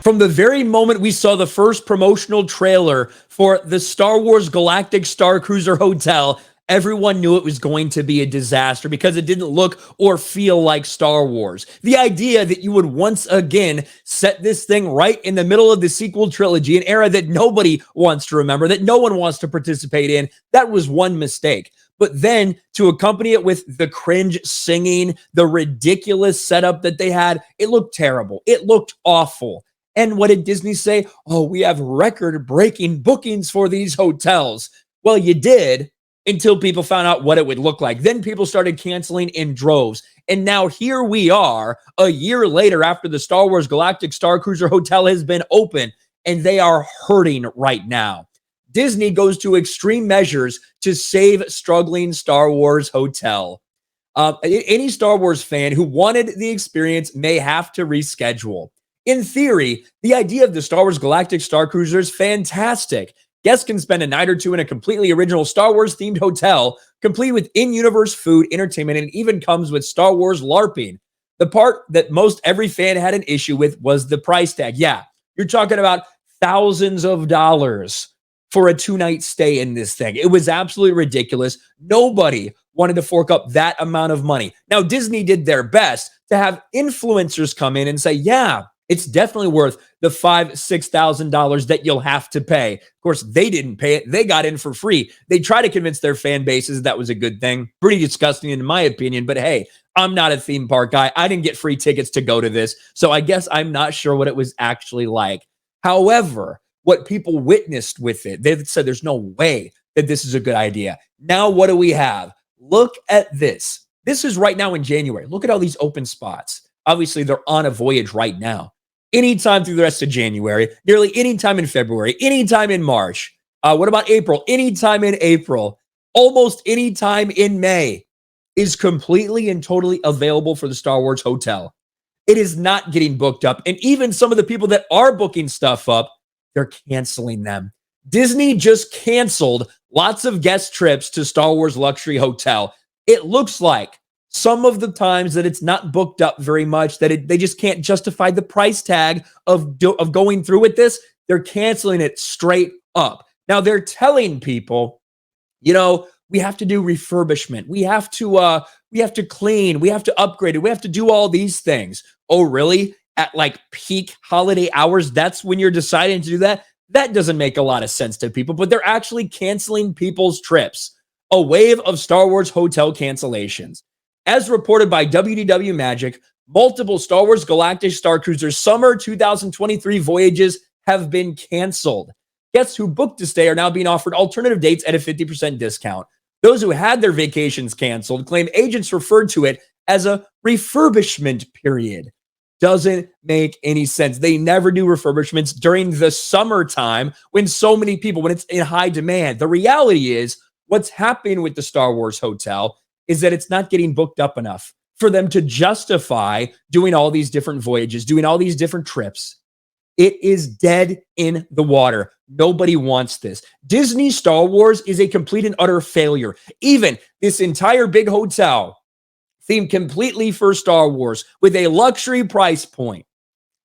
From the very moment we saw the first promotional trailer for the Star Wars Galactic Starcruiser Hotel, everyone knew it was going to be a disaster because it didn't look or feel like Star Wars. The idea that you would once again set this thing right in the middle of the sequel trilogy, an era that nobody wants to remember, that no one wants to participate in, that was one mistake. But then to accompany it with the cringe singing, the ridiculous setup that they had, it looked terrible. It looked awful. And what did Disney say? Oh, we have record-breaking bookings for these hotels. Well, you did until people found out what it would look like. Then people started canceling in droves. And now here we are, a year later after the Star Wars Galactic Starcruiser Hotel has been open, and they are hurting right now. Disney goes to extreme measures to save struggling Star Wars Hotel. Any Star Wars fan who wanted the experience may have to reschedule. In theory, the idea of the Star Wars Galactic Starcruiser is fantastic. Guests can spend a night or two in a completely original Star Wars-themed hotel, complete with in-universe food, entertainment, and even comes with Star Wars LARPing. The part that most every fan had an issue with was the price tag. Yeah, you're talking about thousands of dollars for a two-night stay in this thing. It was absolutely ridiculous. Nobody wanted to fork up that amount of money. Now, Disney did their best to have influencers come in and say, yeah, it's definitely worth the $5,000, $6,000 that you'll have to pay. Of course, they didn't pay it. They got in for free. They try to convince their fan bases that was a good thing. Pretty disgusting in my opinion, but hey, I'm not a theme park guy. I didn't get free tickets to go to this, so I guess I'm not sure what it was actually like. However, what people witnessed with it, they said there's no way that this is a good idea. Now, what do we have? Look at this. This is right now in January. Look at all these open spots. Obviously, they're on a voyage right now. Anytime through the rest of January, nearly any time in February, anytime in March. What about April? Anytime in April, almost any time in May is completely and totally available for the Star Wars Hotel. It is not getting booked up. And even some of the people that are booking stuff up, they're canceling them. Disney just canceled lots of guest trips to Star Wars Luxury Hotel. It looks like some of the times that it's not booked up very much, that they just can't justify the price tag of going through with this. They're canceling it straight up. Now they're telling people, you know, we have to do refurbishment. We have to clean. We have to upgrade it. We have to do all these things. Oh, really? At like peak holiday hours, that's when you're deciding to do that? That doesn't make a lot of sense to people, but they're actually canceling people's trips. A wave of Star Wars hotel cancellations. As reported by WDW Magic, multiple Star Wars Galactic Starcruiser summer 2023 voyages have been canceled. Guests who booked to stay are now being offered alternative dates at a 50% discount. Those who had their vacations canceled claim agents referred to it as a refurbishment period. Doesn't make any sense. They never do refurbishments during the summertime when so many people, when it's in high demand. The reality is what's happening with the Star Wars Hotel is that it's not getting booked up enough for them to justify doing all these different voyages, doing all these different trips. It is dead in the water. Nobody wants this. Disney Star Wars is a complete and utter failure. Even this entire big hotel themed completely for Star Wars with a luxury price point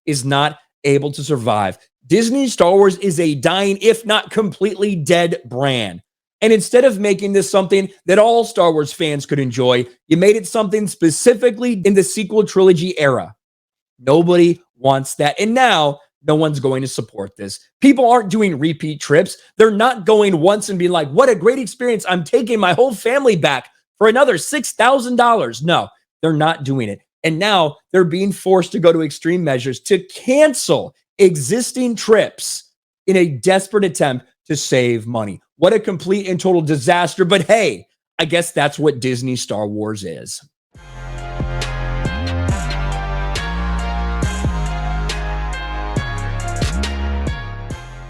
is not able to survive. Disney Star Wars is a dying, if not completely dead brand. And instead of making this something that all Star Wars fans could enjoy, you made it something specifically in the sequel trilogy era. Nobody wants that. And now no one's going to support this. People aren't doing repeat trips. They're not going once and being like, what a great experience. I'm taking my whole family back for another $6,000. No, they're not doing it. And now they're being forced to go to extreme measures to cancel existing trips in a desperate attempt to save money. What a complete and total disaster. But hey, I guess that's what Disney Star Wars is.